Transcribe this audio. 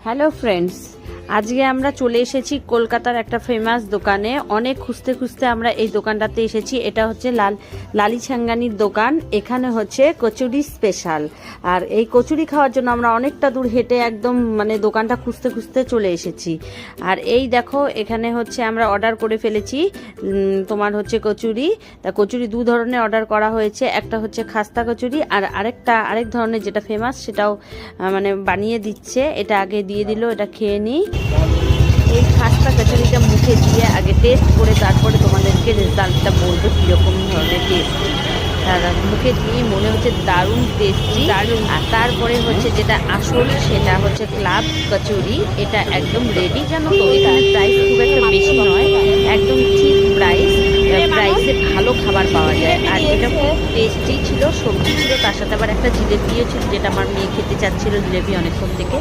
Hello friends, আজকে আমরা চলে এসেছি কলকাতার একটা ফেমাস দোকানে। অনেক খুঁজতে খুঁজতে আমরা এই দোকানটাতে এসেছি। এটা হচ্ছে লালি ছাঙ্গানির দোকান। এখানে হচ্ছে কচুরি স্পেশাল। আর এই কচুরি খাওয়ার জন্য আমরা অনেকটা দূর হেঁটে একদম দোকানটা খুঁজতে খুঁজতে চলে এসেছি। আর এই দেখো, এখানে হচ্ছে আমরা অর্ডার করে ফেলেছি তোমার হচ্ছে কচুরি। তা কচুরি দু ধরনের অর্ডার করা হয়েছে। একটা হচ্ছে খাস্তা কচুরি, আর আরেক ধরনের যেটা ফেমাস সেটাও বানিয়ে দিচ্ছে। এটা আগে দিয়ে দিল, এটা খেয়ে নিই। এই খাস্তা কচুরিটা মুখে দিয়ে আগে টেস্ট করে তারপরে তোমাদেরকে রেজাল্টটা বলবো কীরকম ধরনের টেস্ট। তার মুখে দিয়ে মনে হচ্ছে দারুণ টেস্টি। আর তারপরে হচ্ছে যেটা আসল, সেটা হচ্ছে ক্লাব কচুরি। এটা একদম রেডি, জানো তো। এখানে প্রাইস খুব একটা বেশি নয়, একদম ঠিক প্রাইসে ভালো খাবার পাওয়া যায়। আর এটা খুব টেস্টি ছিল, সবজি ছিল, তার সাথে আবার একটা জিলেপিও ছিল, যেটা আমার মেয়ে খেতে চাচ্ছিল জিলেপি অনেকক্ষণ থেকে।